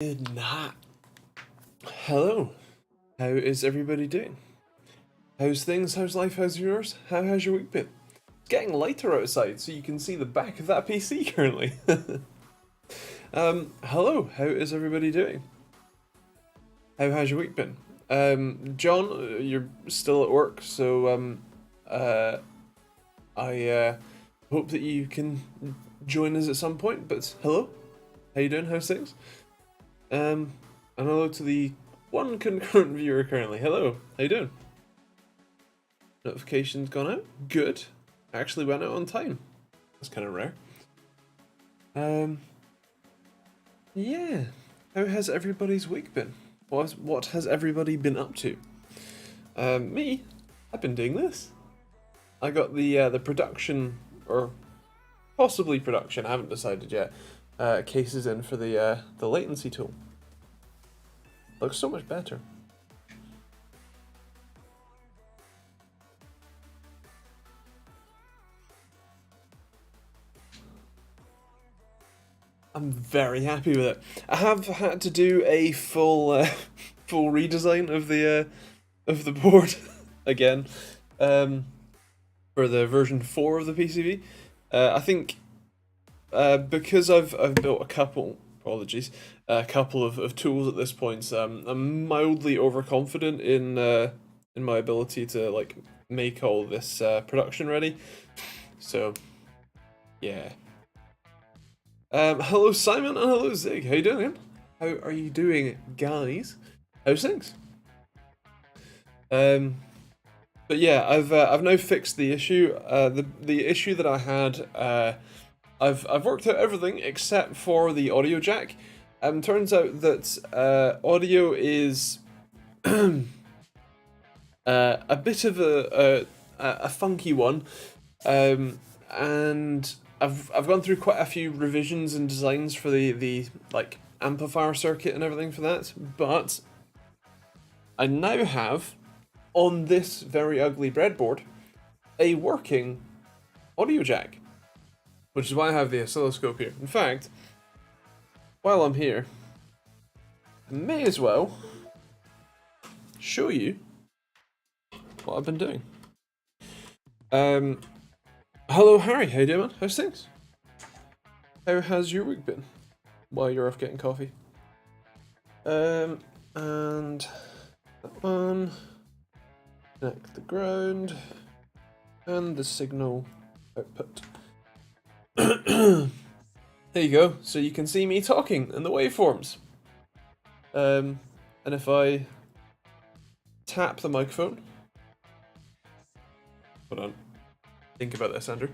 Good night. Hello. How is everybody doing? How's things? How's life? How's yours? How has your week been? It's getting lighter outside, so you can see the back of that PC currently. Hello. How is everybody doing? How has your week been? John, you're still at work, so I hope that you can join us at some point. But hello. How you doing? How's things? And hello to the one concurrent viewer currently. Hello, how you doing? Notifications gone out? Good. Actually went out on time. That's kind of rare. Yeah. How has everybody's week been? What has everybody been up to? Me? I've been doing this. I got the production, or possibly production, I haven't decided yet, cases in for the latency tool. Looks so much better. I'm very happy with it. I have had to do a full full redesign of the board again for the version 4 of the PCB. I think because I've built a couple of tools at this point. I'm mildly overconfident in my ability to like make all this production ready. So yeah. Hello Simon and hello Zig. How you doing? How are you doing, guys? How's things? But yeah, I've now fixed the issue. The issue that I had. I've worked out everything except for the audio jack. Turns out that audio is a bit of a funky one, and I've gone through quite a few revisions and designs for the like amplifier circuit and everything for that. But I now have on this very ugly breadboard a working audio jack. Which is why I have the oscilloscope here. In fact, while I'm here, I may as well show you what I've been doing. Hello Harry, how you doing, man? How's things? How has your week been? While you're off getting coffee. And that one, connect the ground, and the signal output. There you go, so you can see me talking in the waveforms. And if I tap the microphone, hold on, think about this, Andrew.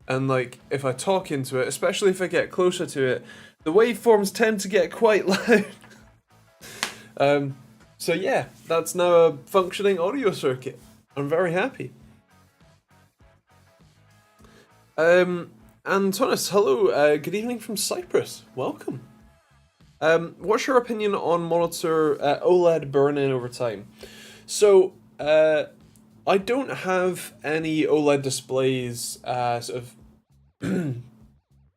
And like, if I talk into it, especially if I get closer to it, the waveforms tend to get quite loud. So yeah, that's now a functioning audio circuit. I'm very happy. Antonis, hello, good evening from Cyprus. Welcome. What's your opinion on monitor OLED burn-in over time? So, I don't have any OLED displays sort of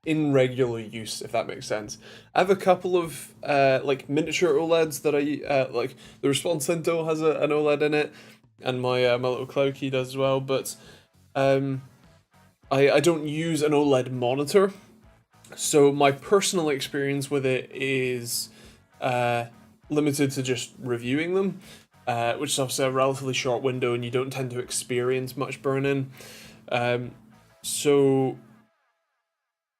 in regular use, if that makes sense. I have a couple of like miniature OLEDs that I like. The Response Linto has an OLED in it, and my my little Cloud Key does as well. But I don't use an OLED monitor, so my personal experience with it is limited to just reviewing them, which is obviously a relatively short window, and you don't tend to experience much burn-in. So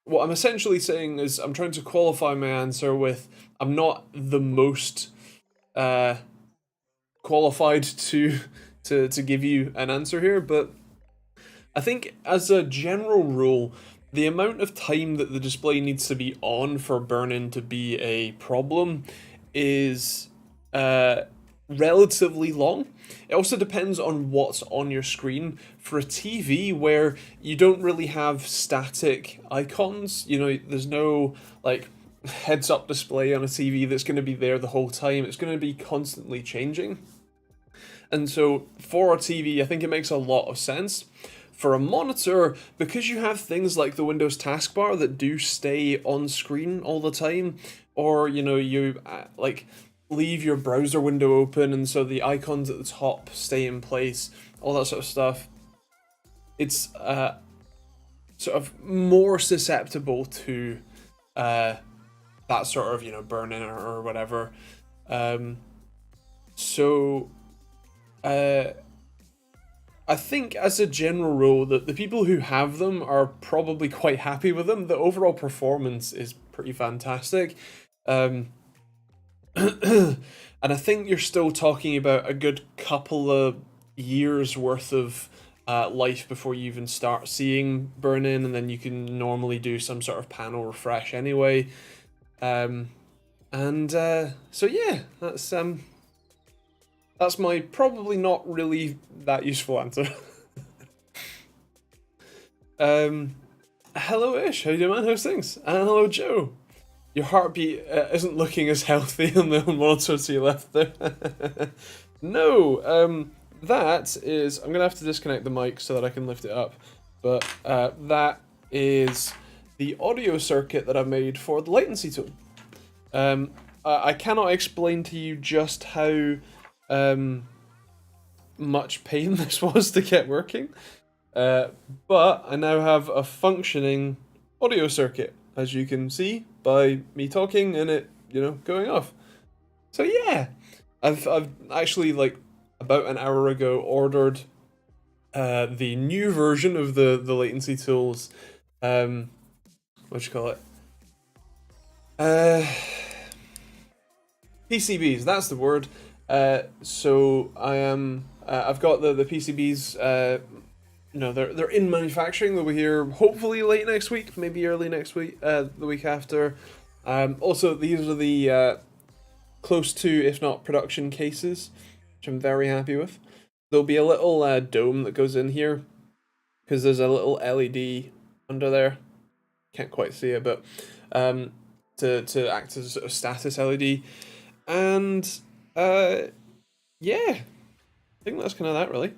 what I'm essentially saying is I'm trying to qualify my answer with I'm not the most qualified to give you an answer here, but I think as a general rule, the amount of time that the display needs to be on for burn-in to be a problem is relatively long. It also depends on what's on your screen. For a TV where you don't really have static icons, you know, there's no like heads-up display on a TV that's going to be there the whole time. It's going to be constantly changing. And so for a TV, I think it makes a lot of sense for a monitor, because you have things like the Windows taskbar that do stay on screen all the time, or you like leave your browser window open and so the icons at the top stay in place, all that sort of stuff, it's sort of more susceptible to that sort of burn-in or whatever. So I think as a general rule that the people who have them are probably quite happy with them. The overall performance is pretty fantastic. And I think you're still talking about a good couple of years worth of life before you even start seeing burn-in, and then you can normally do some sort of panel refresh anyway. So yeah, that's my probably not really that useful answer. Hello Ish, how you doing, man? How's things? And hello Joe. Your heartbeat isn't looking as healthy on the monitor to your left there. No, that is... I'm going to have to disconnect the mic so that I can lift it up. But that is the audio circuit that I made for the latency tool. I cannot explain to you just how much pain this was to get working. But I now have a functioning audio circuit, as you can see by me talking and it, going off. So yeah, I've actually, like, about an hour ago ordered the new version of the latency tools. What you call it? PCBs. That's the word. So I am. I've got the PCBs. They're in manufacturing. They'll be here hopefully late next week, maybe early next week, the week after. Also, these are the close to, if not production cases, which I'm very happy with. There'll be a little dome that goes in here, because there's a little LED under there. Can't quite see it, but to act as a sort of status LED. And yeah, I think that's kind of that, really.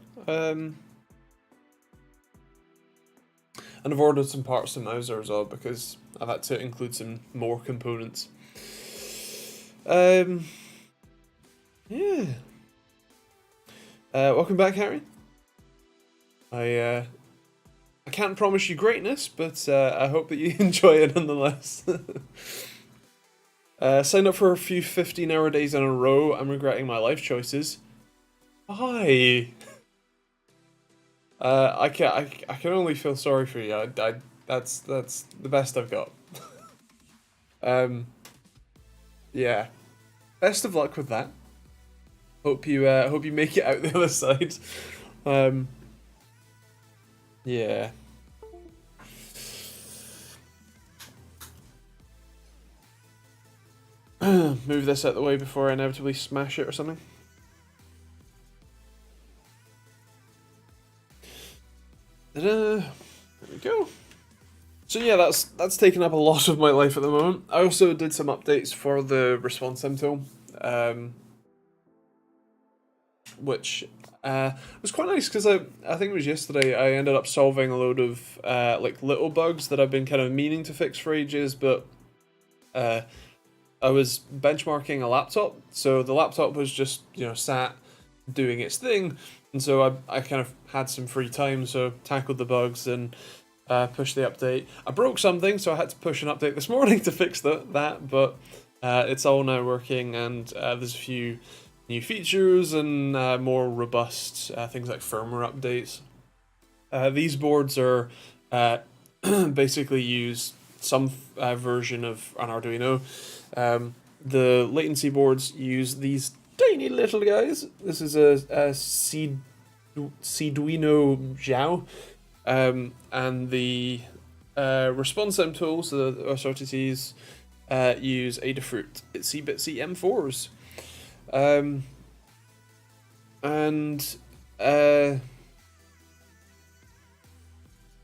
And I've ordered some parts to Mauser as well, because I've had to include some more components. Yeah. Welcome back, Harry. I can't promise you greatness, but I hope that you enjoy it nonetheless. Signed up for a few 15-hour days in a row. I'm regretting my life choices. Hi. I can only feel sorry for you. That's the best I've got. Yeah. Best of luck with that. Hope you make it out the other side. Yeah. Move this out of the way before I inevitably smash it or something. There we go. So yeah, that's taken up a lot of my life at the moment. I also did some updates for the response time tool, which was quite nice, because I think it was yesterday I ended up solving a load of like little bugs that I've been kind of meaning to fix for ages, but I was benchmarking a laptop, so the laptop was just sat doing its thing, and so I kind of had some free time, so tackled the bugs and pushed the update. I broke something, so I had to push an update this morning to fix that, but it's all now working, and there's a few new features and more robust things like firmware updates. These boards are basically use some version of an Arduino. The latency boards use these tiny little guys. This is a Arduino Xiao, and the response time tools, the SRTCs, use Adafruit Itsy Bitsy M4s, and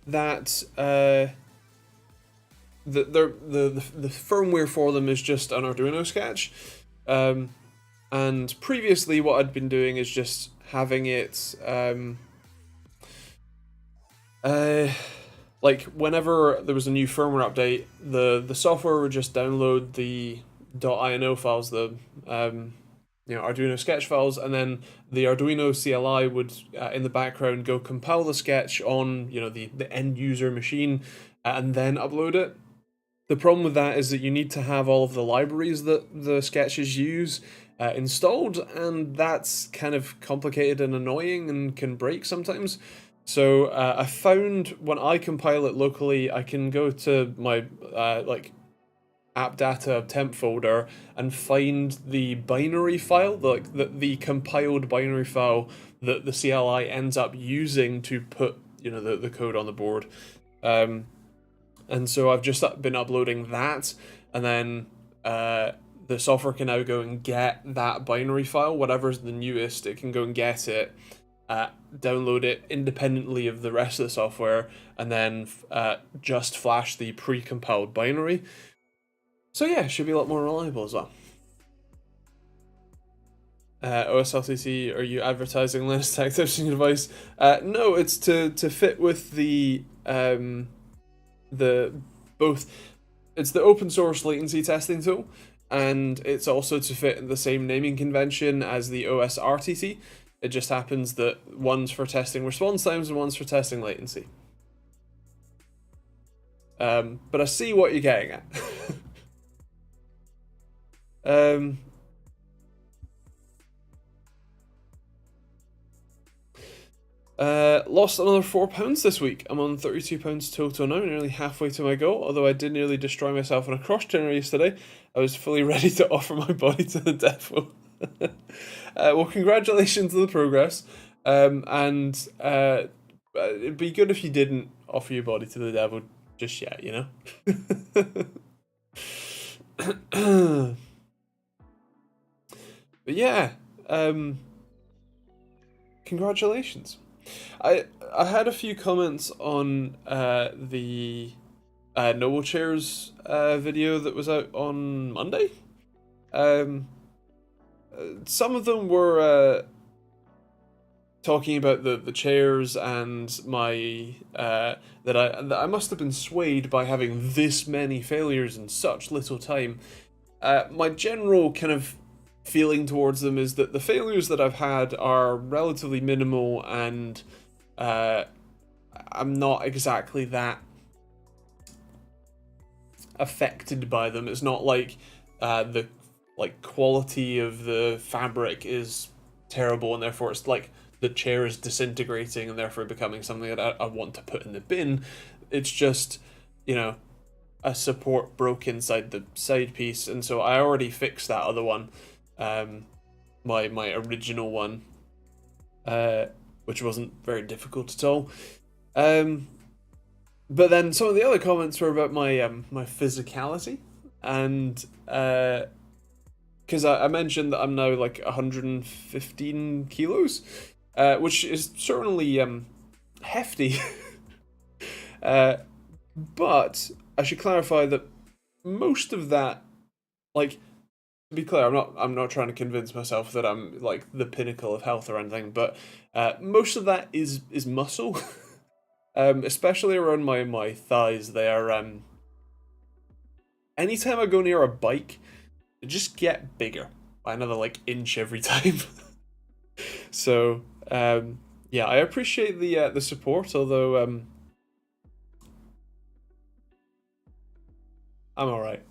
that the firmware for them is just an Arduino sketch, and previously what I'd been doing is just having it Uh, like whenever there was a new firmware update, the software would just download the .ini files, the Arduino sketch files, and then the Arduino CLI would in the background go compile the sketch on the end user machine, and then upload it. The problem with that is that you need to have all of the libraries that the sketches use installed, and that's kind of complicated and annoying and can break sometimes. So I found when I compile it locally, I can go to my app data temp folder and find the binary file, the compiled binary file that the CLI ends up using to put the code on the board. And so I've just been uploading that, and then the software can now go and get that binary file, whatever's the newest, it can go and get it, download it independently of the rest of the software, and then just flash the pre-compiled binary. So yeah, it should be a lot more reliable as well. OSLTC, are you advertising Linux Tech Tips on your device? No, it's to fit with it's the open source latency testing tool, and it's also to fit in the same naming convention as the OSRTT. It just happens that one's for testing response times and one's for testing latency. But I see what you're getting at. Lost another £4 this week. I'm on £32 total now, nearly halfway to my goal, although I did nearly destroy myself on a cross trainer yesterday. I was fully ready to offer my body to the devil. Well, congratulations on the progress, and it'd be good if you didn't offer your body to the devil just yet, But yeah, congratulations. I had a few comments on the Noble Chairs video that was out on Monday. Some of them were talking about the chairs and my that I must have been swayed by having this many failures in such little time. My general kind of feeling towards them is that the failures that I've had are relatively minimal, and I'm not exactly that affected by them. It's not like the quality of the fabric is terrible, and therefore it's like the chair is disintegrating and therefore becoming something that I want to put in the bin. It's just, a support broke inside the side piece, and so I already fixed that other one. My original one, which wasn't very difficult at all. But then some of the other comments were about my physicality, and because I mentioned that I'm now like 115 kilos, which is certainly hefty. But I should clarify that most of that, to be clear, I'm not trying to convince myself that I'm like the pinnacle of health or anything, but most of that is muscle, especially around my thighs. They are anytime I go near a bike, they just get bigger by another inch every time. So yeah, I appreciate the support, although I'm alright.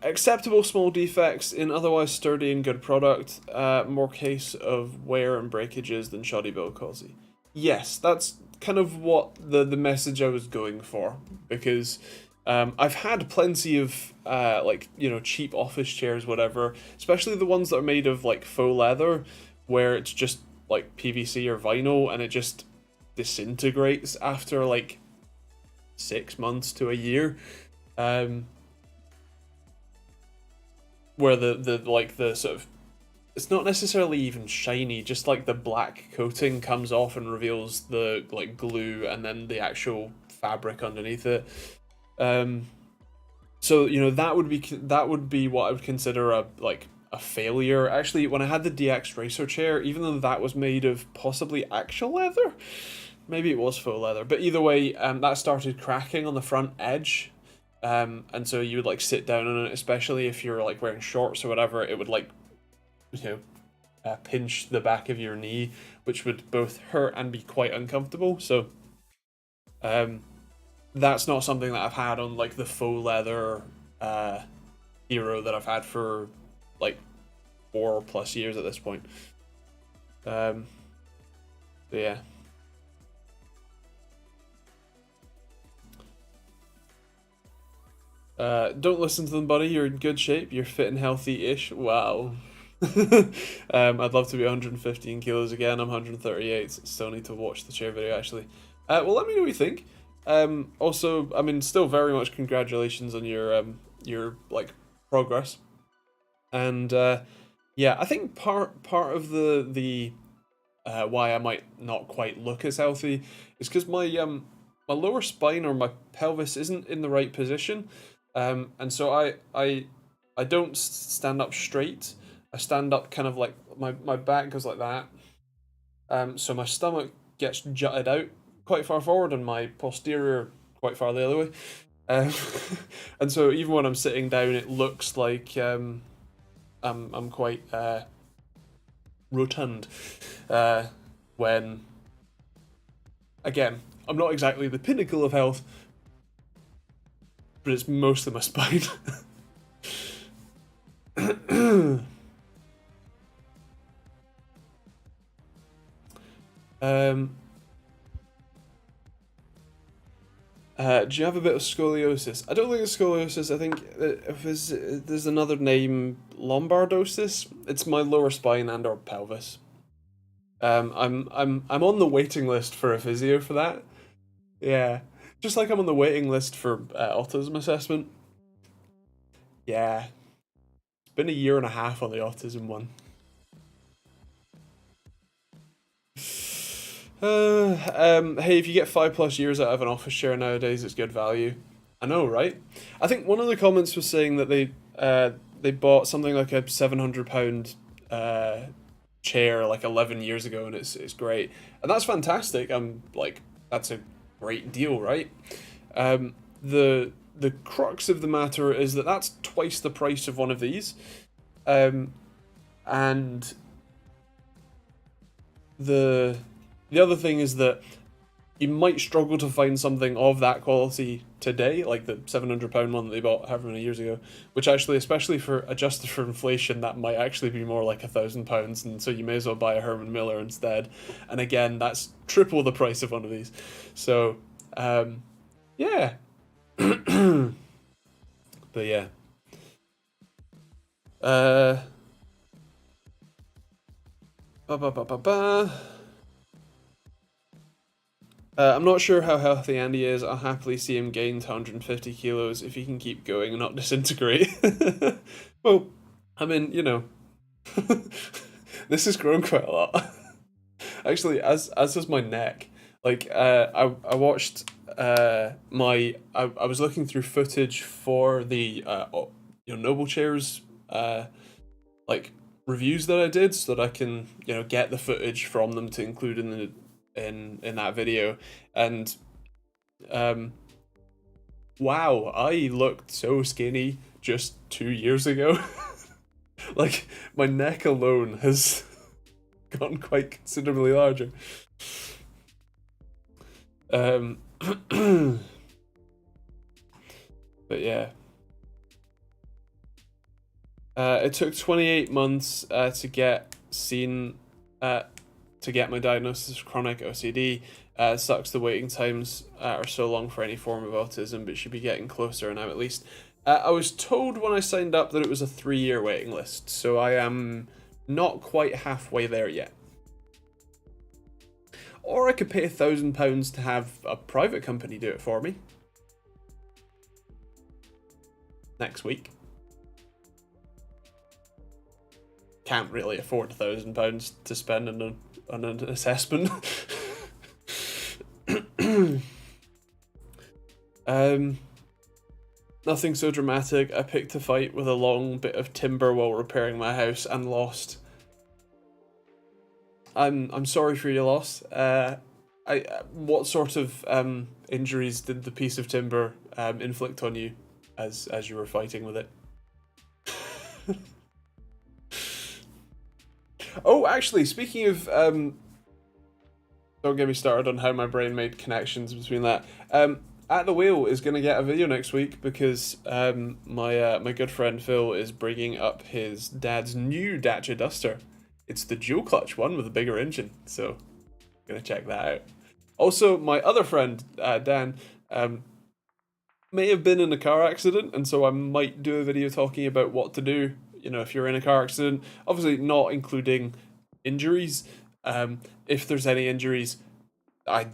Acceptable small defects in otherwise sturdy and good product. More case of wear and breakages than shoddy build quality. Yes, that's kind of what the message I was going for, because I've had plenty of cheap office chairs, whatever, especially the ones that are made of faux leather, where it's just PVC or vinyl and it just disintegrates after 6 months to a year. Where the sort of, it's not necessarily even shiny, just the black coating comes off and reveals the glue and then the actual fabric underneath it. So that would be what I would consider a failure. Actually, when I had the DX Racer chair, even though that was made of possibly actual leather, maybe it was faux leather, but either way, that started cracking on the front edge. And so you would like sit down on it, especially if you're like wearing shorts or whatever, it would like, pinch the back of your knee, which would both hurt and be quite uncomfortable. So, that's not something that I've had on like the faux leather hero that I've had for like 4+ years at this point. So yeah. Don't listen to them, buddy. You're in good shape. You're fit and healthy-ish. Wow. I'd love to be 115 kilos again. I'm 138. Still need to watch the chair video, actually. Well, let me know what you think. Also, I mean, still very much congratulations on your like progress. And yeah, I think part of the why I might not quite look as healthy is because my lower spine or my pelvis isn't in the right position. And so I don't stand up straight. I stand up kind of like my back goes like that. So my stomach gets jutted out quite far forward and my posterior quite far the other way. And so even when I'm sitting down, it looks like I'm quite rotund. When again, I'm not exactly the pinnacle of health, but it's mostly my spine. Do you have a bit of scoliosis? I don't think it's scoliosis. I think if there's another name, lombardosis. It's my lower spine and or pelvis. I'm on the waiting list for a physio for that. Yeah, just like I'm on the waiting list for autism assessment. Yeah, it's been a year and a half on the autism one. Hey, if you get 5+ years out of an office chair nowadays, it's good value. I know, right? I think one of the comments was saying that they bought something like a £700 chair like 11 years ago, and it's great, and that's fantastic. I'm like, that's a great deal, right? The crux of the matter is that that's twice the price of one of these, and the other thing is that you might struggle to find something of that quality today, like the £700 one that they bought however many years ago, which actually, especially for adjusted for inflation, that might actually be more like £1,000, and so you may as well buy a Herman Miller instead. And again, that's triple the price of one of these. So, yeah. But yeah. I'm not sure how healthy Andy is. I'll happily see him gain to 150 kilos if he can keep going and not disintegrate. Well, I mean, this has grown quite a lot. Actually, as does my neck. Like, I watched I was looking through footage for the Noble Chairs like reviews that I did, so that I can get the footage from them to include in that video. And wow, I looked so skinny just 2 years ago. Like, my neck alone has gotten quite considerably larger. But yeah. It took 28 months to get my diagnosis of chronic OCD. Sucks the waiting times are so long for any form of autism, but should be getting closer now at least. I was told when I signed up that it was a 3-year waiting list, so I am not quite halfway there yet. Or I could pay £1,000 to have a private company do it for me. Next week. Can't really afford £1,000 to spend on an assessment. Nothing so dramatic. I picked a fight with a long bit of timber while repairing my house and lost. I'm sorry for your loss. what sort of injuries did the piece of timber inflict on you as you were fighting with it? Oh, actually, speaking of, don't get me started on how my brain made connections between that. At the Wheel is going to get a video next week because my good friend Phil is bringing up his dad's new Dacia Duster. It's the dual clutch one with a bigger engine, so gonna check that out. Also, my other friend Dan may have been in a car accident, and so I might do a video talking about what to do. You know, if you're in a car accident, obviously not including injuries. If there's any injuries, I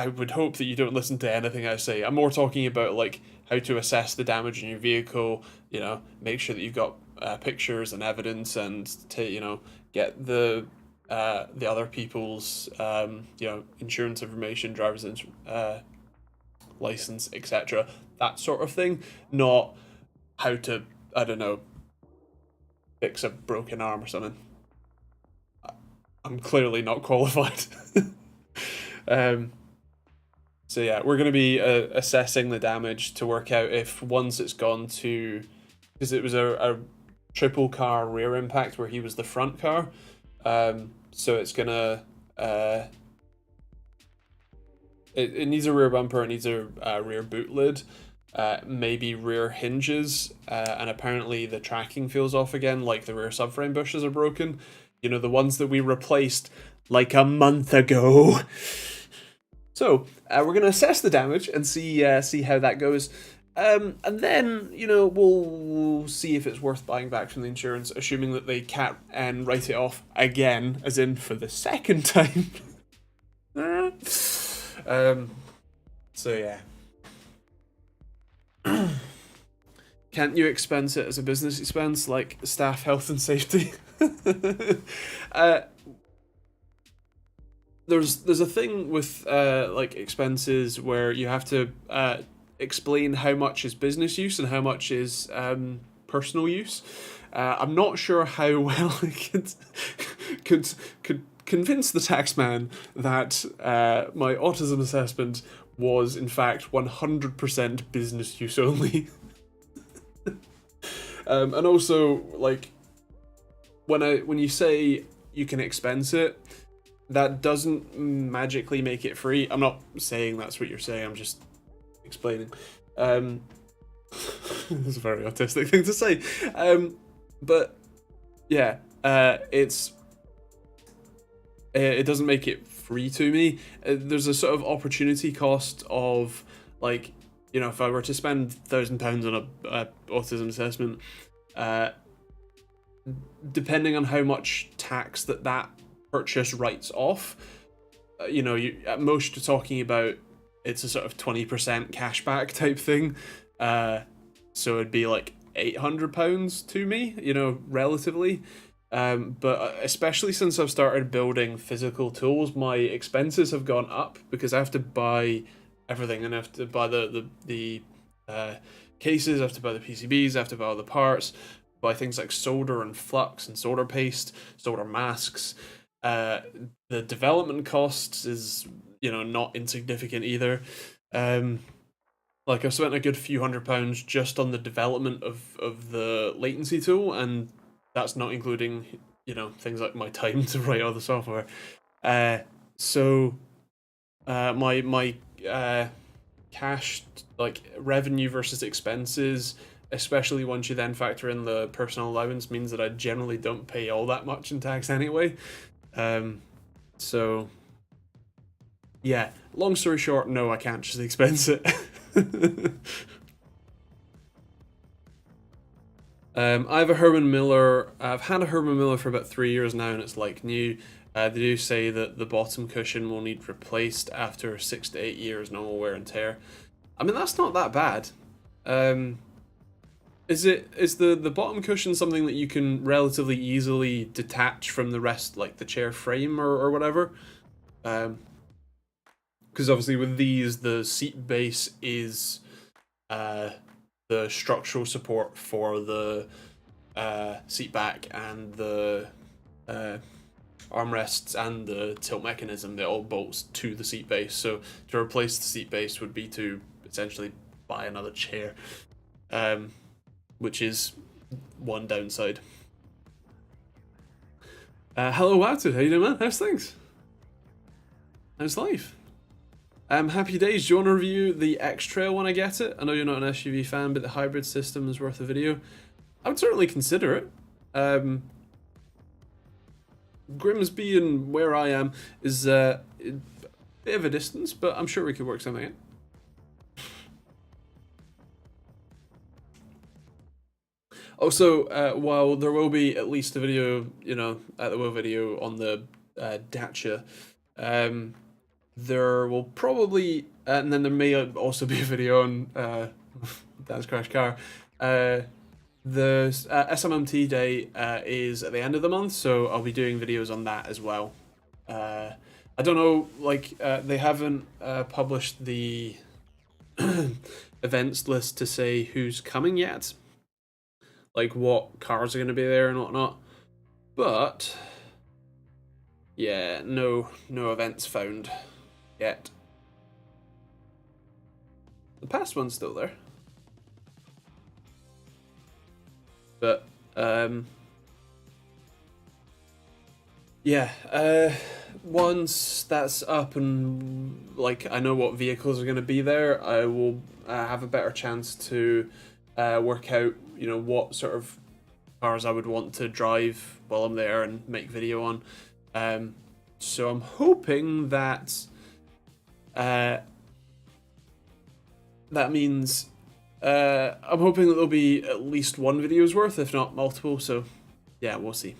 would hope that you don't listen to anything I say. I'm more talking about like how to assess the damage in your vehicle. You know, make sure that you've got pictures and evidence, and to get the other people's insurance information, driver's license, etc. That sort of thing. Not how to, I don't know, fix a broken arm or something. I'm clearly not qualified. So yeah, we're going to be assessing the damage to work out if once it's gone to, because it was a triple car rear impact where he was the front car, so it's gonna it needs a rear bumper, it needs a rear boot lid, maybe rear hinges, and apparently the tracking feels off again, like the rear subframe bushes are broken. You know, the ones that we replaced like a month ago. So we're going to assess the damage and see how that goes, and then we'll see if it's worth buying back from the insurance, assuming that they can't and write it off again, as in for the second time. So yeah. Can't you expense it as a business expense, like staff health and safety? There's a thing with like expenses where you have to explain how much is business use and how much is personal use. I'm not sure how well I could convince the taxman that my autism assessment was in fact 100% business use only. And also, like, when you say you can expense it, that doesn't magically make it free. I'm not saying that's what you're saying, I'm just explaining. It's a very autistic thing to say. But yeah, it doesn't make it free to me. There's a sort of opportunity cost of, like, if I were to spend £1,000 on a autism assessment, depending on how much tax that purchase writes off, you at most you're talking about, it's a sort of 20% cashback type thing. So it'd be like £800 to me, relatively. But especially since I've started building physical tools, my expenses have gone up because I have to buy everything, and I have to buy the cases, I have to buy the PCBs, I have to buy all the parts, buy things like solder and flux and solder paste, solder masks. The development costs is not insignificant either. Like, I've spent a good few £100 just on the development of the latency tool, and that's not including things like my time to write all the software. So my cash, like, revenue versus expenses, especially once you then factor in the personal allowance, means that I generally don't pay all that much in tax anyway. So yeah, long story short, no, I can't just expense it. I have a Herman Miller. I've had a Herman Miller for about 3 years now, and it's like new. They do say that the bottom cushion will need replaced after 6 to 8 years normal wear and tear. I mean, that's not that bad. Is the bottom cushion something that you can relatively easily detach from the rest, like the chair frame or whatever? Because obviously with these, the seat base is the structural support for the seat back and the armrests and the tilt mechanism, they all bolts to the seat base. So to replace the seat base would be to essentially buy another chair, which is one downside. Hello, Wouted. How you doing, man? How's things? How's life? Happy days. Do you want to review the X-Trail when I get it? I know you're not an SUV fan, but the hybrid system is worth a video. I would certainly consider it. Grimsby and where I am is a bit of a distance, but I'm sure we could work something out. Also, while there will be at least a video, at the video on the Dacia, there will probably, and then there may also be a video on Dan's crash car. The SMMT day is at the end of the month, so I'll be doing videos on that as well. I don't know, they haven't published the events list to say who's coming yet, like what cars are going to be there and whatnot, but yeah, no events found yet. The past one's still there, but yeah, once that's up and I know what vehicles are going to be there, I will have a better chance to work out what sort of cars I would want to drive while I'm there and make video on. So I'm hoping that that means I'm hoping that there'll be at least one video's worth, if not multiple. So yeah, we'll see.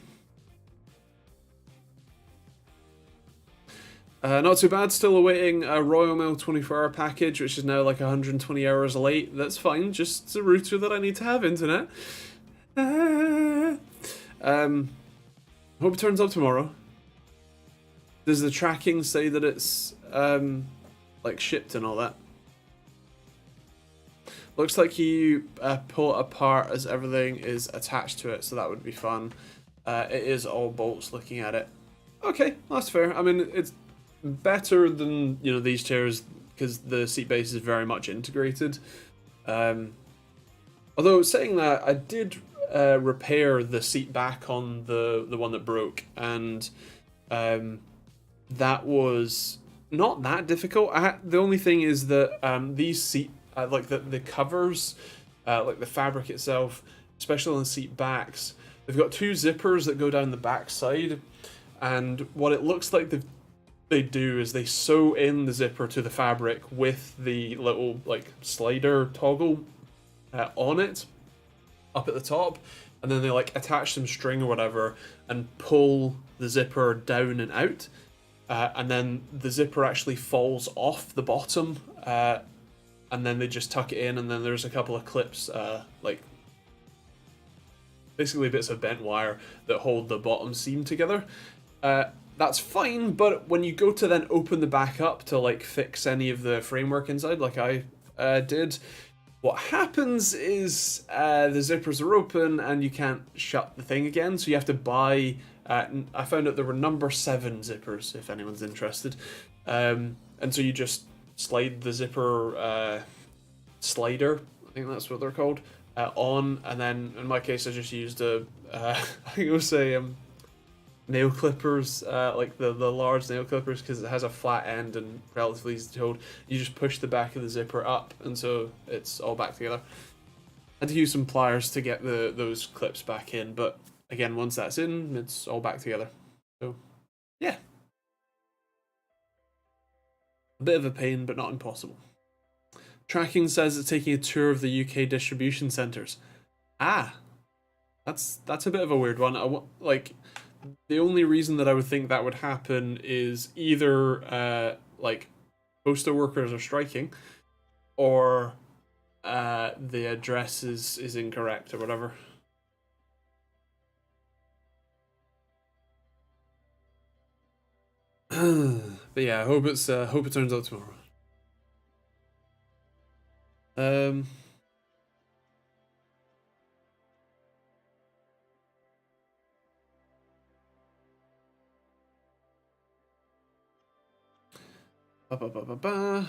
Not too bad. Still awaiting a Royal Mail 24-hour package, which is now 120 hours late. That's fine. Just a router that I need to have internet. Hope it turns up tomorrow. Does the tracking say that it's shipped and all that? Looks like you pull it apart as everything is attached to it, so that would be fun. It is all bolts looking at it. Okay, that's fair. I mean, it's better than these chairs because the seat base is very much integrated. Although saying that, I did repair the seat back on the one that broke, and that was not that difficult. The only thing is that these seat the covers, the fabric itself, especially on the seat backs, they've got two zippers that go down the back side, and what it looks like they do is they sew in the zipper to the fabric with the little slider toggle on it up at the top, and then they attach some string or whatever and pull the zipper down and out, and then the zipper actually falls off the bottom, and then they just tuck it in, and then there's a couple of clips, basically bits of bent wire that hold the bottom seam together. That's fine, but when you go to then open the back up to fix any of the framework inside, like I did, what happens is the zippers are open and you can't shut the thing again, so you have to buy. I found out there were number 7 zippers, if anyone's interested, and so you just slide the zipper slider, I think that's what they're called, on, and then in my case I just used I think it was nail clippers, the large nail clippers, because it has a flat end and relatively easy to hold. You just push the back of the zipper up, and so it's all back together. I had to use some pliers to get those clips back in, but again, once that's in, it's all back together. So yeah, a bit of a pain, but not impossible. Tracking says it's taking a tour of the UK distribution centres. That's a bit of a weird one. The only reason that I would think that would happen is either postal workers are striking, or the address is incorrect or whatever. But yeah, I hope it turns out tomorrow. Ba, ba, ba, ba, ba.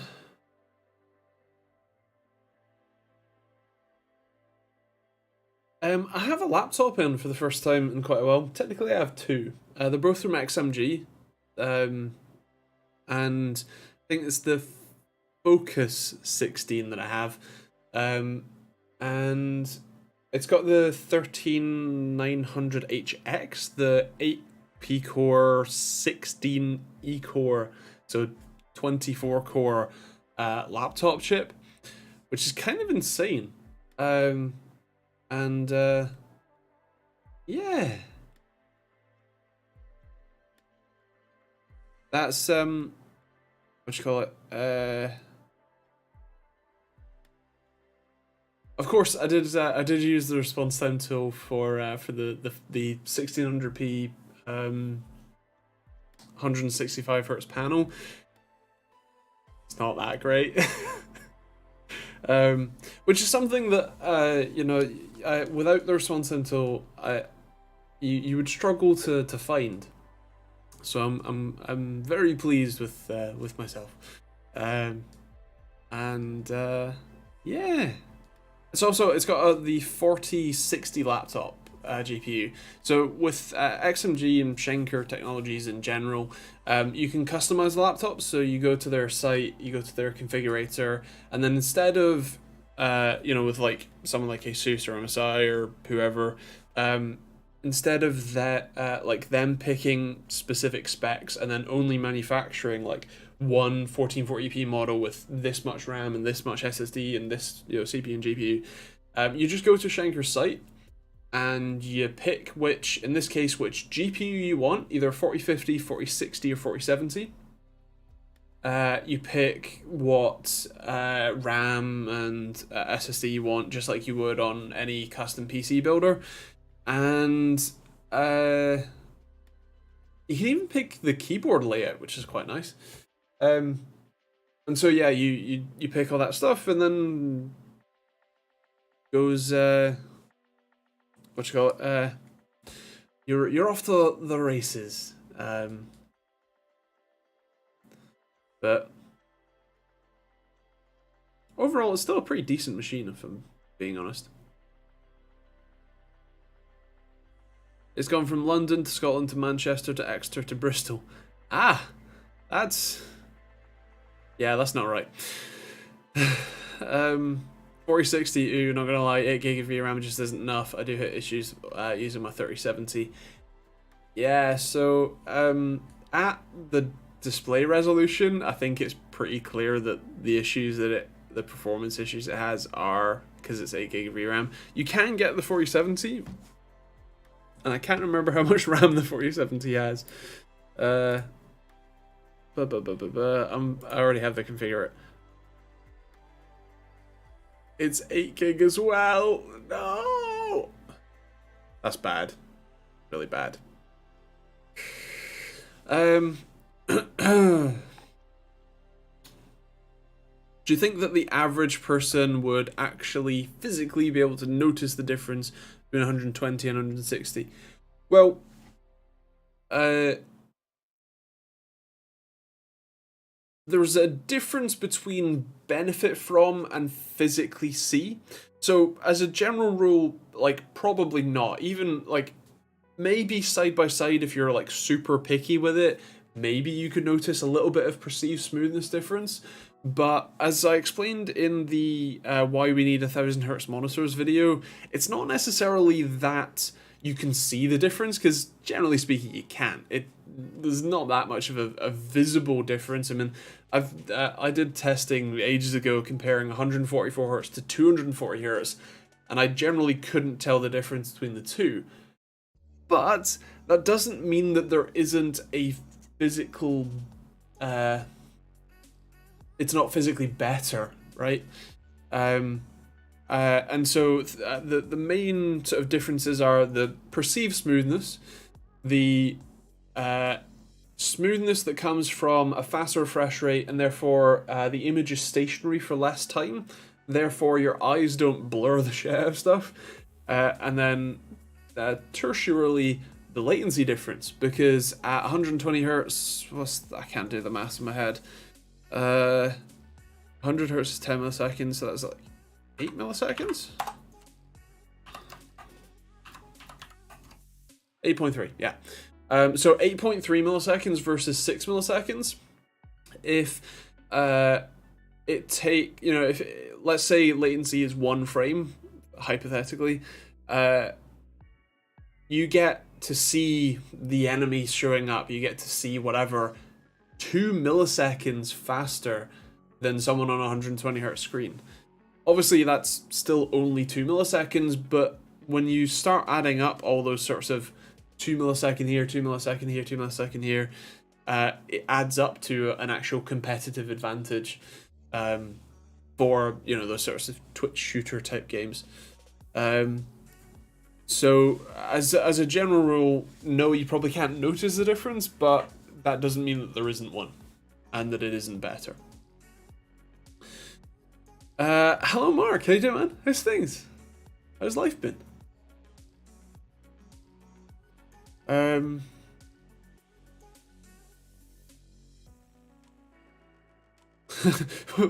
I have a laptop in for the first time in quite a while. Technically, I have two. They're both from XMG, and I think it's the Focus 16 that I have, and it's got the 13900HX, the 8P core 16 E core, so 24 core laptop chip, which is kind of insane. And yeah, that's what you call it. Of course, I did use the response time tool for the 1600p 165 hertz panel. It's not that great. Which is something that you know, without the response time tool, you would struggle to find. So I'm very pleased with myself, and yeah. It's got the 4060 laptop GPU. So with XMG and Schenker technologies in general, you can customize the laptop. So you go to their site, you go to their configurator, and then instead of with like someone like ASUS or MSI or whoever, instead of that like them picking specific specs and then only manufacturing like one 1440p model with this much RAM and this much SSD and this CPU and GPU, you just go to Schenker's site and you pick which GPU you want, either 4050, 4060 or 4070. You pick what RAM and SSD you want, just like you would on any custom PC builder, and you can even pick the keyboard layout, which is quite nice. And so yeah, you pick all that stuff, and then goes what you call it? You're off to the races. But overall, it's still a pretty decent machine, if I'm being honest. It's gone from London to Scotland to Manchester to Exeter to Bristol. Ah, that's not right. 4060, ooh, not gonna lie, 8GB of VRAM just isn't enough. I do hit issues using my 3070. Yeah, so at the display resolution, I think it's pretty clear that the performance issues it has are because it's 8GB of VRAM. You can get the 4070, and I can't remember how much RAM the 4070 has. I already have the configure. It's 8GB as well. No, that's bad, really bad. Do you think that the average person would actually physically be able to notice the difference between 120 and 160? Well, there's a difference between benefit from and physically see. So as a general rule, like probably not. Even like maybe side by side, if you're like super picky with it, maybe you could notice a little bit of perceived smoothness difference. But as I explained in the why we need 1000Hz monitors video, it's not necessarily that you can see the difference, because generally speaking you can't. There's not that much of a visible difference. I mean, I did testing ages ago comparing 144Hz to 240Hz, and I generally couldn't tell the difference between the two. But that doesn't mean that there isn't a physical it's not physically better, right? And so the main sort of differences are the perceived smoothness, the smoothness that comes from a faster refresh rate, and therefore the image is stationary for less time, therefore your eyes don't blur the shit out of stuff, and then tertiarily the latency difference, because at 120Hz, I can't do the maths in my head, 100 hertz is 10 milliseconds, so that's like 8 milliseconds? 8.3, yeah. So 8.3 milliseconds versus 6 milliseconds. If if let's say latency is 1 frame, hypothetically, you get to see the enemy showing up. You get to see whatever 2 milliseconds faster than someone on a 120 hertz screen. Obviously, that's still only 2 milliseconds, but when you start adding up all those sorts of 2 millisecond here, 2 millisecond here, 2 millisecond here, it adds up to an actual competitive advantage for those sorts of Twitch shooter type games. So as a general rule, no, you probably can't notice the difference, but that doesn't mean that there isn't one, and that it isn't better. Hello Mark, how you doing, man? How's things? How's life been?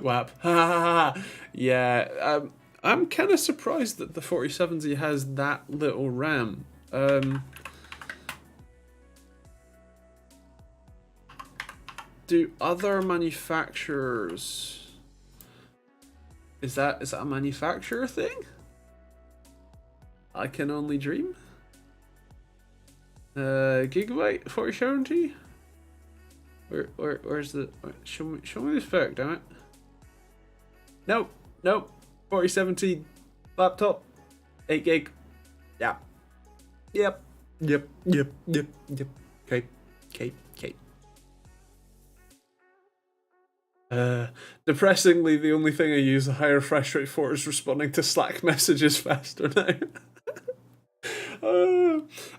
Whap. Yeah, I'm kind of surprised that the 4070 has that little RAM. Do other manufacturers... Is that a manufacturer thing? I can only dream. Gigabyte 4070. Where's the? Show me the spec, damn it. Nope. 4070 laptop, 8 gig. Yeah. Yep. Okay. Depressingly, the only thing I use a higher refresh rate for is responding to Slack messages faster now.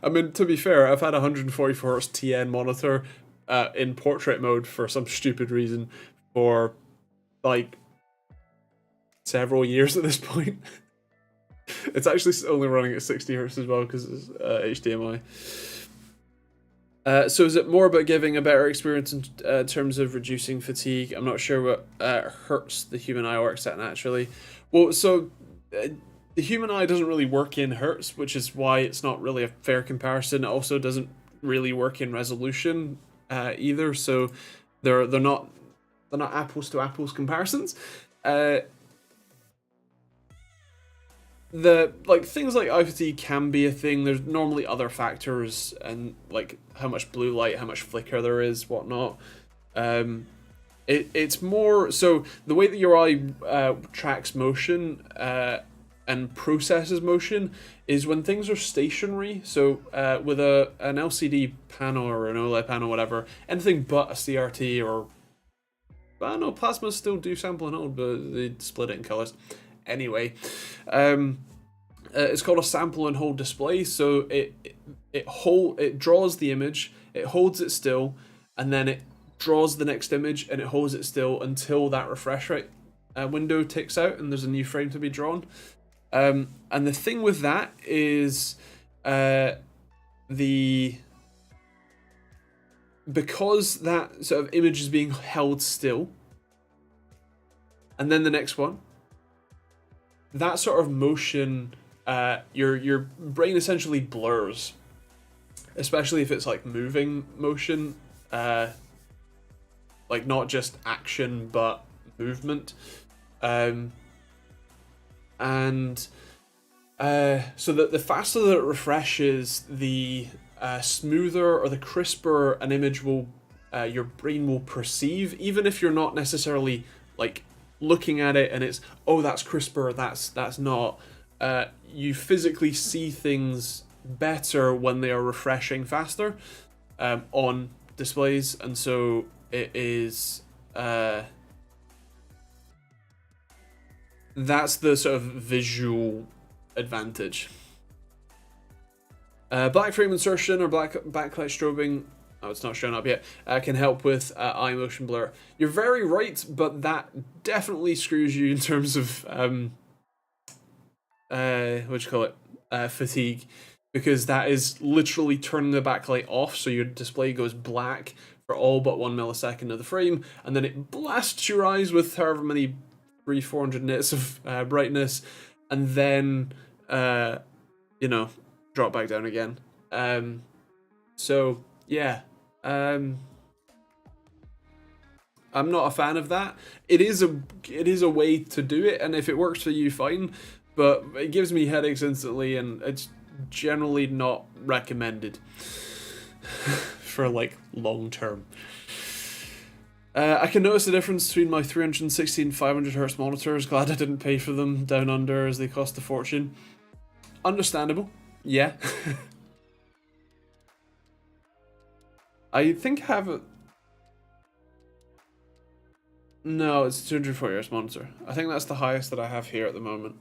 I mean, to be fair, I've had a 144 Hz TN monitor in portrait mode for some stupid reason for like several years at this point. It's actually only running at 60 Hz as well because it's HDMI. So is it more about giving a better experience in terms of reducing fatigue? I'm not sure what hertz the human eye works at naturally. Well, so the human eye doesn't really work in hertz, which is why it's not really a fair comparison. It also doesn't really work in resolution either. So they're not apples to apples comparisons. Things like eye fatigue can be a thing. There's normally other factors, and like how much blue light, how much flicker there is, whatnot. It's more so the way that your eye tracks motion and processes motion is when things are stationary. So with an LCD panel or an OLED panel, whatever, anything but a CRT or no, plasmas still do sample and hold, but they split it in colors. Anyway, it's called a sample and hold display. So it draws the image, it holds it still, and then it draws the next image and it holds it still until that refresh rate window ticks out and there's a new frame to be drawn. And the thing with that is because that sort of image is being held still, and then the next one, that sort of motion, your brain essentially blurs, especially if it's like moving motion, like not just action but movement, so that the faster that it refreshes, the smoother or the crisper an image will your brain will perceive, even if you're not necessarily like looking at it and it's, oh, that's crisper, that's not. You physically see things better when they are refreshing faster on displays, and so it is that's the sort of visual advantage. Black frame insertion or backlight strobing, oh, it's not shown up yet, can help with eye motion blur. You're very right, but that definitely screws you in terms of fatigue, because that is literally turning the backlight off, so your display goes black for all but 1 millisecond of the frame, and then it blasts your eyes with however many 300-400 nits of brightness, and then you know, drop back down again. So yeah, I'm not a fan of that. It is a way to do it, and if it works for you, fine. But it gives me headaches instantly, and it's generally not recommended for like long term. I can notice the difference between my 360 and 500 hertz monitors. Glad I didn't pay for them down under, as they cost a fortune. Understandable, yeah. I think I have a... No, it's a 240 hertz monitor. I think that's the highest that I have here at the moment.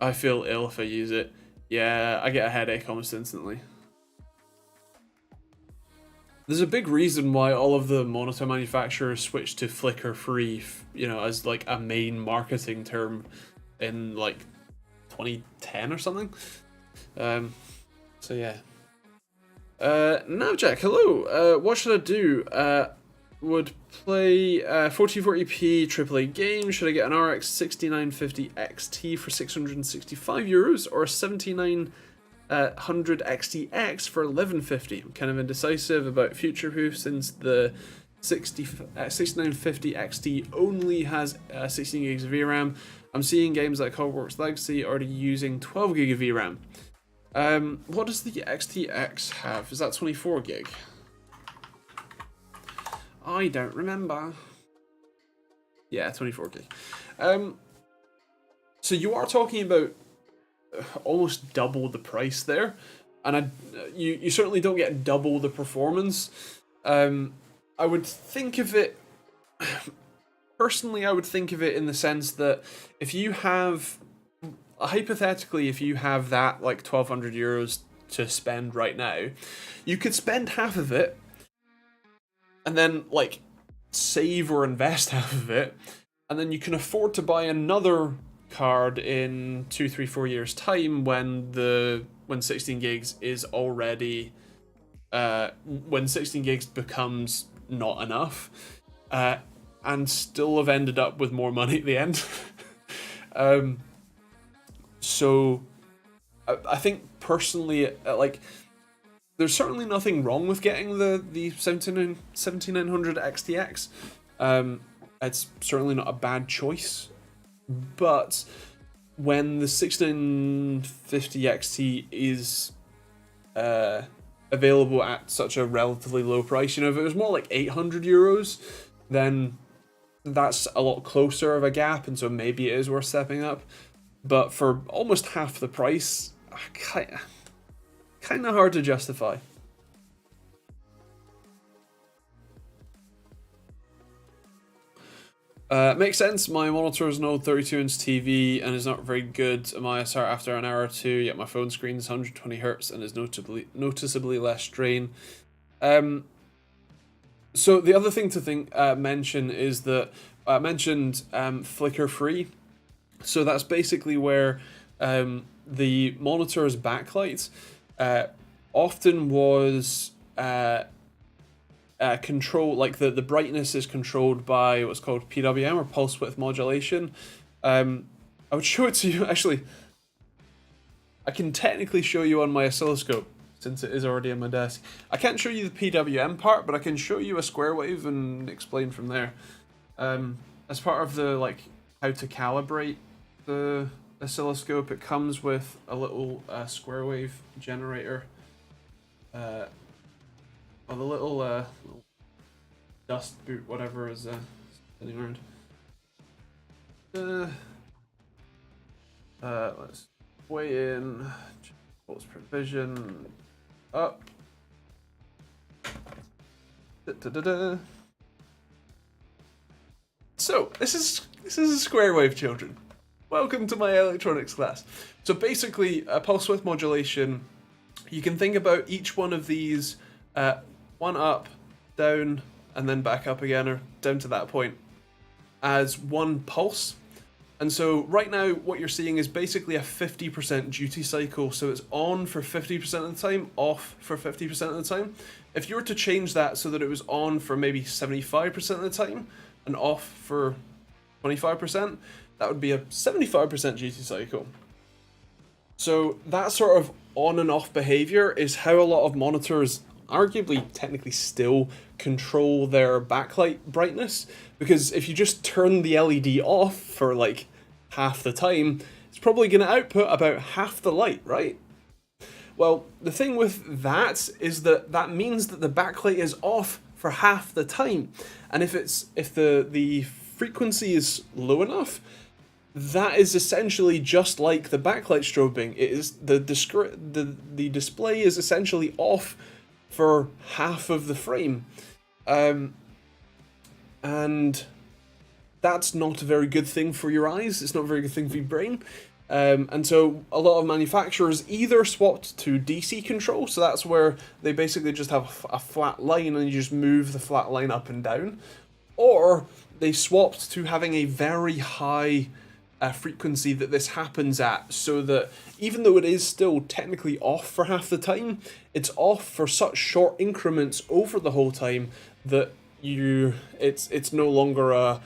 I feel ill if I use it. Yeah, I get a headache almost instantly. There's a big reason why all of the monitor manufacturers switched to flicker free, you know, as like a main marketing term in like 2010 or something. So yeah. Navjack, hello. What should I do? Would play 1440p AAA game. Should I get an RX 6950 XT for €665 or a 7900 XTX for $1150? I'm kind of indecisive about future-proof since the 6950 XT only has 16 gigs of VRAM. I'm seeing games like Hogwarts Legacy already using 12 gig of VRAM. What does the XTX have? Is that 24 gig? I don't remember. Yeah, 24 gig. So you are talking about almost double the price there, and you certainly don't get double the performance. I would think of it personally. I would think of it in the sense that if you have, hypothetically, if you have that like €1,200 to spend right now, you could spend half of it and then like save or invest half of it, and then you can afford to buy another card in 2, 3, 4 years time when 16 gigs is already when 16 gigs becomes not enough, and still have ended up with more money at the end. So I think personally, like, there's certainly nothing wrong with getting the 7900 XTX. It's certainly not a bad choice, but when the 6950 XT is available at such a relatively low price, you know, if it was more like €800, then that's a lot closer of a gap, and so maybe it is worth stepping up. But for almost half the price, kind of hard to justify. Makes sense. My monitor is an old 32-inch TV and is not very good at my ISR after an hour or two, yet my phone screen is 120 Hz and is noticeably less strain. So the other thing to mention is that I mentioned flicker free. So that's basically where the monitor's backlight often was control, like the brightness is controlled by what's called PWM, or pulse width modulation. I would show it to you. Actually, I can technically show you on my oscilloscope since it is already on my desk. I can't show you the PWM part, but I can show you a square wave and explain from there. As part of the like how to calibrate the oscilloscope, it comes with a little square wave generator. Or the little dust boot, whatever is sitting around. Let's weigh in, pulse provision, up. So this is a square wave, children. Welcome to my electronics class. So basically, pulse width modulation, you can think about each one of these, one up, down, and then back up again, or down to that point, as one pulse. And so right now what you're seeing is basically a 50% duty cycle. So it's on for 50% of the time, off for 50% of the time. If you were to change that so that it was on for maybe 75% of the time and off for 25%, that would be a 75% duty cycle. So that sort of on and off behavior is how a lot of monitors arguably technically still control their backlight brightness, because if you just turn the LED off for like half the time, it's probably going to output about half the light, right? Well, the thing with that is that that means that the backlight is off for half the time, and if the frequency is low enough, that is essentially just like the backlight strobing. It is the display is essentially off for half of the frame, and that's not a very good thing for your eyes. It's not a very good thing for your brain. And so a lot of manufacturers either swapped to DC control, so that's where they basically just have a flat line and you just move the flat line up and down, or they swapped to having a very high frequency that this happens at, so that even though it is still technically off for half the time, it's off for such short increments over the whole time that it's no longer a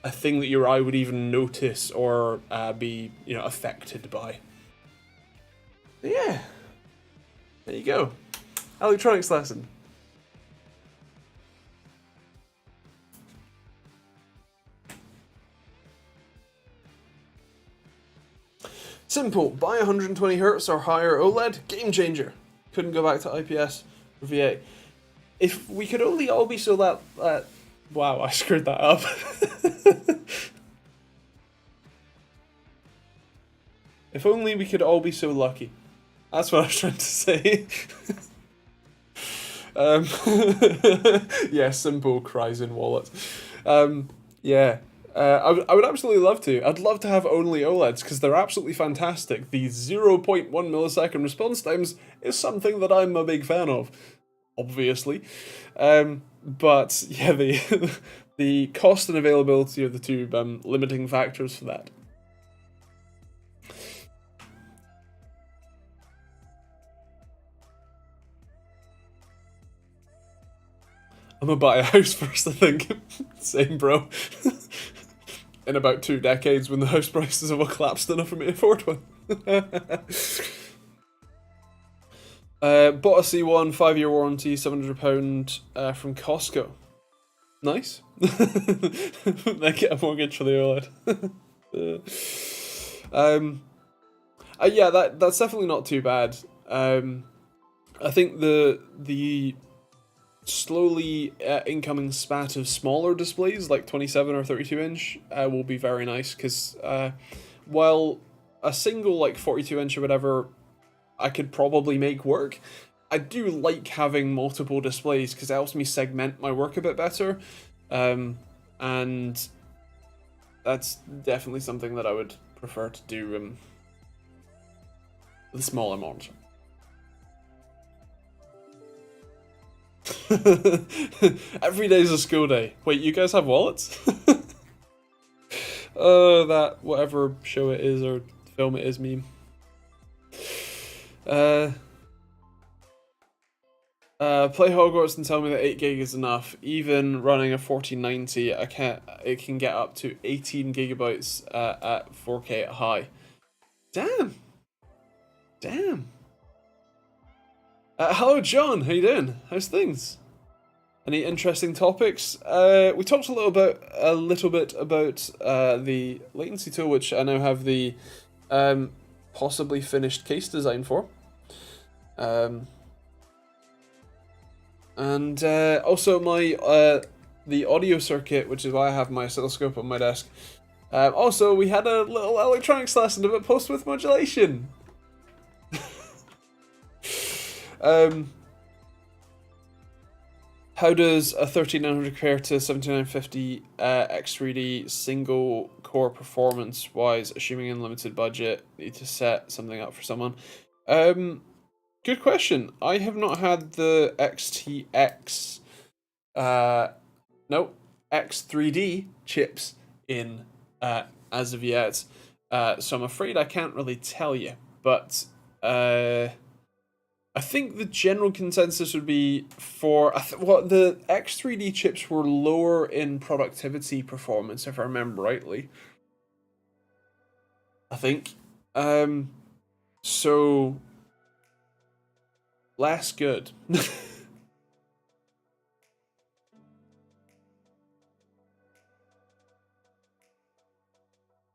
thing that your eye would even notice or be affected by. Yeah, there you go. Electronics lesson. Simple, buy 120Hz or higher OLED, game changer. Couldn't go back to IPS or VA. If we could only all be so that wow, I screwed that up. If only we could all be so lucky. That's what I was trying to say. Yeah, simple cries in wallet. Yeah. I would absolutely love to. I'd love to have only OLEDs because they're absolutely fantastic. The 0.1 millisecond response times is something that I'm a big fan of, obviously. But yeah, the cost and availability are the two limiting factors for that. I'm gonna buy a house first, I think. Same, bro. In about 2 decades, when the house prices have collapsed enough for me to afford one. Bought a C1, 5-year warranty, £700 from Costco. Nice. Then get a mortgage for the OLED. Yeah, that's definitely not too bad. I think the slowly incoming spat of smaller displays like 27 or 32 inch will be very nice, because while a single like 42 inch or whatever I could probably make work, I do like having multiple displays because it helps me segment my work a bit better, and that's definitely something that I would prefer to do with a smaller monitor. Every day's a school day. Wait, you guys have wallets? Oh, that whatever show it is or film it is meme. Play Hogwarts and tell me that 8 gig is enough. Even running a 1490, it can get up to 18 gigabytes at 4K at high. Damn. Hello, John. How you doing? How's things? Any interesting topics? We talked a little bit about the latency tool, which I now have the possibly finished case design for, and also my the audio circuit, which is why I have my oscilloscope on my desk. Also, we had a little electronics lesson about post-width modulation. How does a 13900 compare to 7950 X3D single core performance wise, assuming unlimited budget? Need to set something up for someone. Good question. I have not had the XTX X3D chips in as of yet, so I'm afraid I can't really tell you. But I think the general consensus would be for what the X3D chips were lower in productivity performance, if I remember rightly. I think. So less good.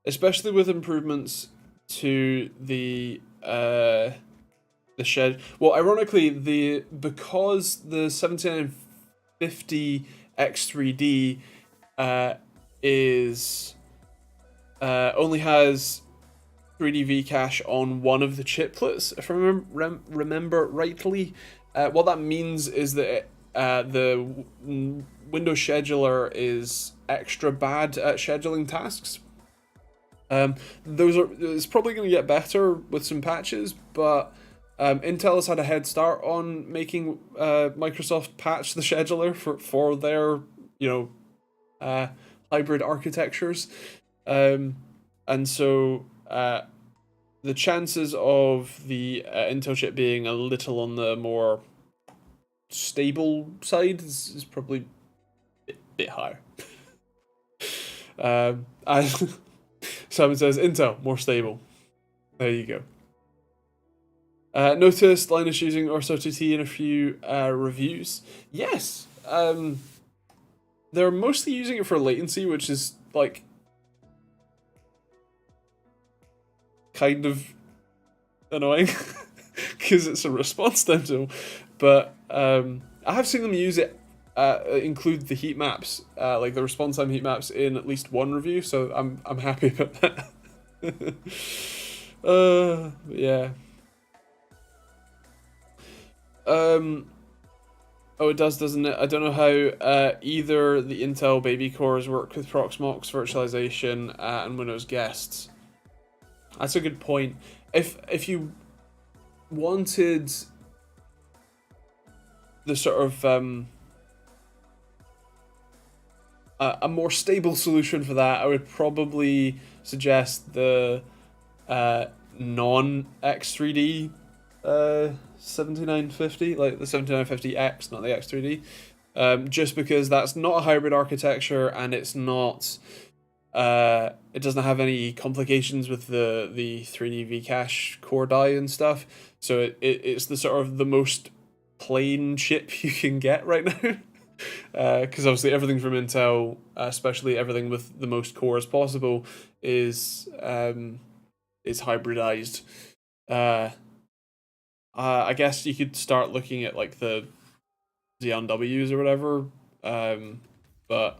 Especially with improvements to the shed. Well, ironically, because the 7950 X3D is only has 3D V-cache on one of the chiplets, if I remember rightly. What that means is that the Windows scheduler is extra bad at scheduling tasks. It's probably going to get better with some patches, but Intel has had a head start on making Microsoft patch the scheduler for their hybrid architectures, and so the chances of the Intel chip being a little on the more stable side is probably a bit higher. Simon says, Intel, more stable. There you go. Noticed Linus using ORSO2T in a few reviews. Yes. They're mostly using it for latency, which is, like, kind of annoying, because it's a response time tool. But I have seen them use it, include the heat maps, like the response time heat maps, in at least one review, so I'm happy about that. Yeah. Oh, it does, doesn't it? I don't know how either the Intel baby cores work with Proxmox virtualization and Windows guests. That's a good point. If you wanted the sort of a more stable solution for that, I would probably suggest the non-X3D 7950, like the 7950X, not the X3D, just because that's not a hybrid architecture, and it's not it doesn't have any complications with the 3D V-cache core die and stuff, so it's the sort of the most plain chip you can get right now. Because obviously everything from Intel, especially everything with the most cores possible, is hybridized. I guess you could start looking at like the Xeon Ws or whatever, but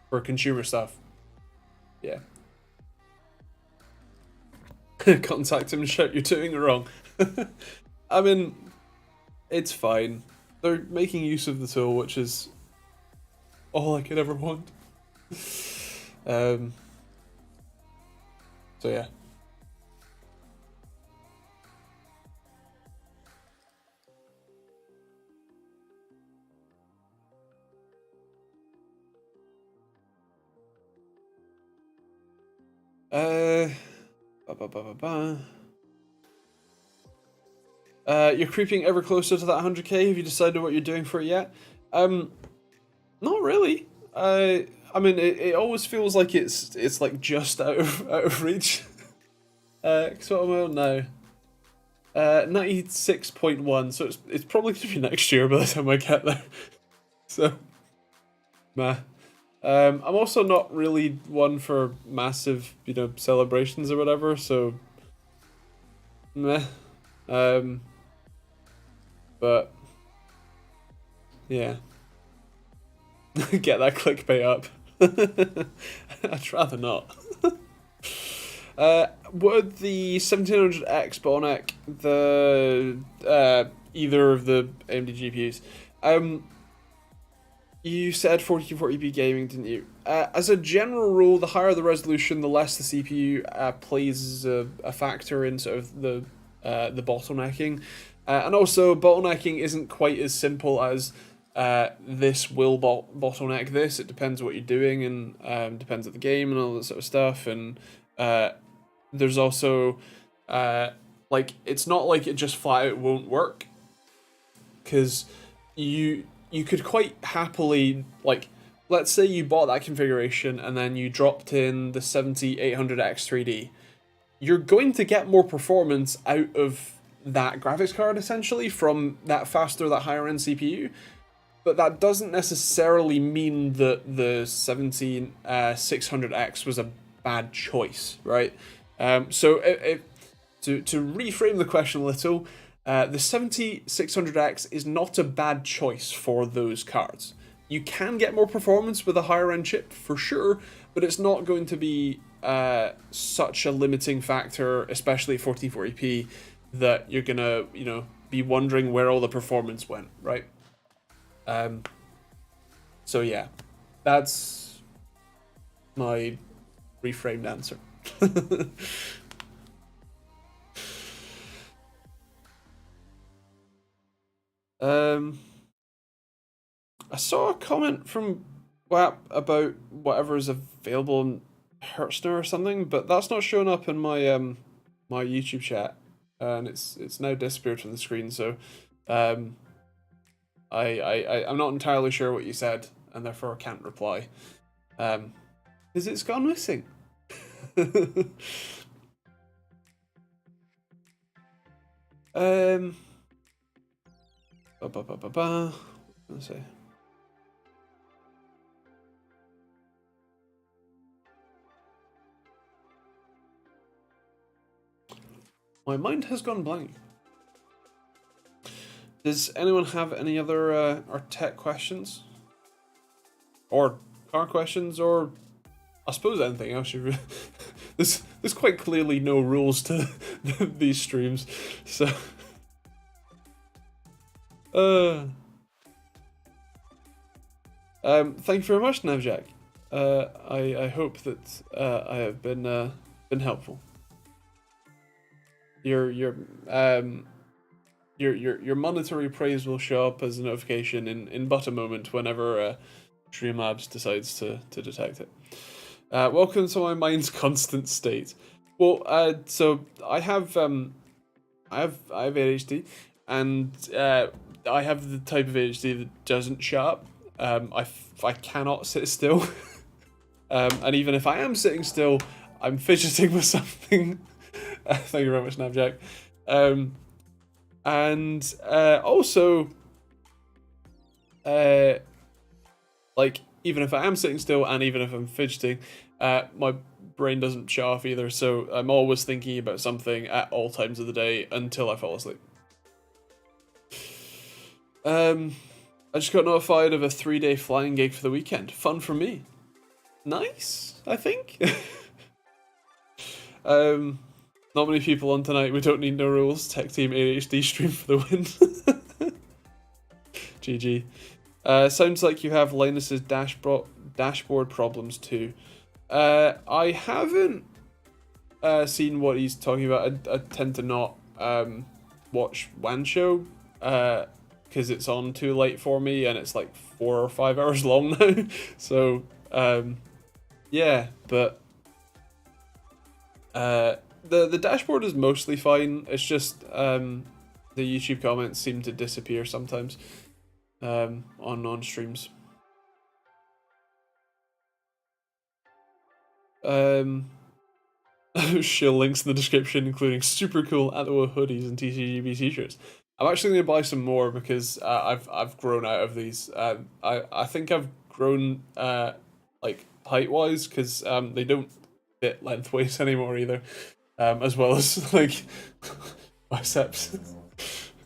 for consumer stuff, yeah. Contact him and shout you're doing it wrong. I mean, it's fine. They're making use of the tool, which is all I could ever want. So yeah. You're creeping ever closer to that 100k. Have you decided what you're doing for it yet? Not really. I mean, it always feels like it's like just out of reach. Cause what am I on now? 96.1. So it's probably gonna be next year by the time I get there. So, meh. I'm also not really one for massive, celebrations or whatever. So, meh. But yeah, get that clickbait up. I'd rather not. Would the 1700X Bionic, the either of the AMD GPUs? You said 4040p gaming, didn't you? As a general rule, the higher the resolution, the less the CPU plays a factor in sort of the bottlenecking. And also, bottlenecking isn't quite as simple as this will bottleneck this. It depends what you're doing, and depends on the game and all that sort of stuff. And there's also like, it's not like it just flat out won't work, because you could quite happily, like, let's say you bought that configuration and then you dropped in the 7800X 3D. You're going to get more performance out of that graphics card, essentially, from that faster, that higher end CPU. But that doesn't necessarily mean that the 17600X was a bad choice, right? So to reframe the question a little, the 7600X is not a bad choice for those cards. You can get more performance with a higher end chip, for sure, but it's not going to be such a limiting factor, especially at 1440p, that you're gonna, be wondering where all the performance went, right? So yeah, that's my reframed answer. I saw a comment from WAP about whatever is available in Hertzner or something, but that's not showing up in my my YouTube chat, and it's now disappeared from the screen. So I'm not entirely sure what you said, and therefore I can't reply. Because it's gone missing. Let's see. My mind has gone blank. Does anyone have any other or tech questions? Or car questions, or I suppose anything else? There's quite clearly no rules to these streams, so. Thank you very much, Navjack. I hope that I have been helpful. Your monetary praise will show up as a notification in but a moment whenever Streamlabs decides to detect it. Welcome to my mind's constant state. Well, so I have ADHD, and I have the type of ADHD that doesn't shut up. I cannot sit still, and even if I am sitting still, I'm fidgeting with something. Thank you very much, Navjack. And also, like, even if I am sitting still and even if I'm fidgeting, my brain doesn't shut off either, so I'm always thinking about something at all times of the day until I fall asleep. I just got notified of a 3-day flying gig for the weekend. Fun for me. Nice, I think. Not many people on tonight. We don't need no rules. Tech Team ADHD stream for the win. GG. Sounds like you have Linus's dashboard problems too. I haven't seen what he's talking about. I tend to not watch Wanshow because it's on too late for me, and it's like 4 or 5 hours long now. So yeah, but the dashboard is mostly fine. It's just the YouTube comments seem to disappear sometimes on streams. Shill links in the description, including super cool Atwa hoodies and TCGB t-shirts. I'm actually going to buy some more because I've grown out of these. I think I've grown like height wise, because they don't fit lengthways anymore either, as well as like biceps.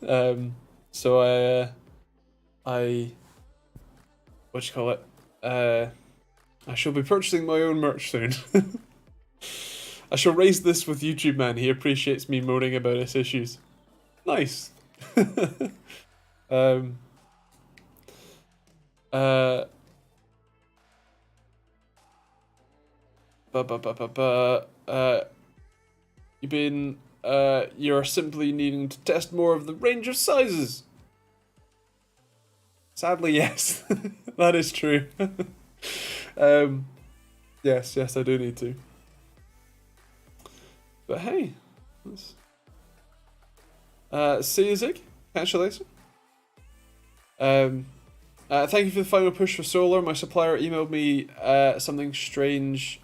So I what do you call it? I shall be purchasing my own merch soon. I shall raise this with YouTube Man. He appreciates me moaning about his issues. Nice. You've been you're simply needing to test more of the range of sizes. Sadly, yes. That is true. Yes, I do need to. But hey, see you, Zig. Catch you later. Thank you for the final push for solar. My supplier emailed me something strange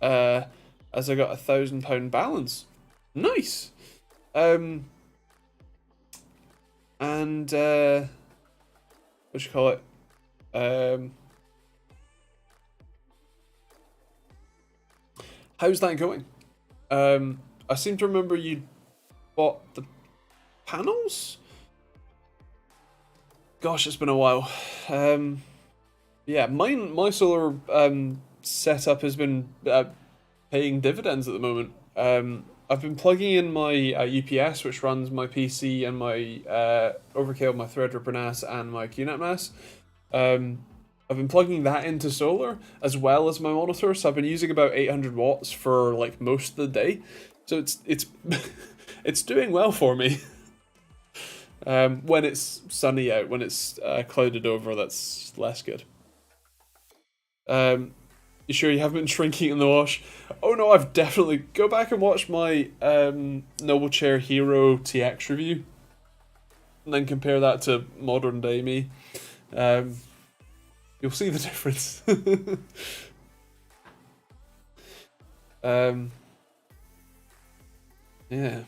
as I got £1,000 balance. Nice. And what you call it? How's that going? I seem to remember you bought the panels? Gosh, it's been a while. Yeah, my solar setup has been paying dividends at the moment. I've been plugging in my UPS, which runs my PC and my Overkill, my Threadripper NAS, and my QNAP NAS. I've been plugging that into solar as well as my monitor, so I've been using about 800 watts for like most of the day. So it's it's doing well for me. When it's sunny out, when it's clouded over, that's less good. You sure you haven't been shrinking in the wash? Oh no, I've definitely... Go back and watch my Noble Chair Hero TX review. And then compare that to modern day me. You'll see the difference. Yeah.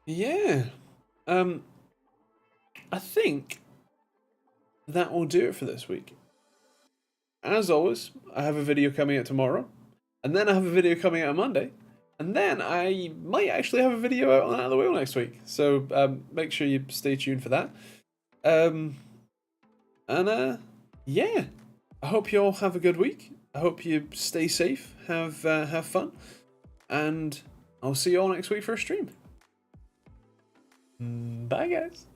Yeah. I think that will do it for this week. As always, I have a video coming out tomorrow, and then I have a video coming out on Monday, and then I might actually have a video out on Out of the Wheel next week. So make sure you stay tuned for that. Yeah, I hope you all have a good week. I hope you stay safe, have fun, and I'll see you all next week for a stream. Bye, guys.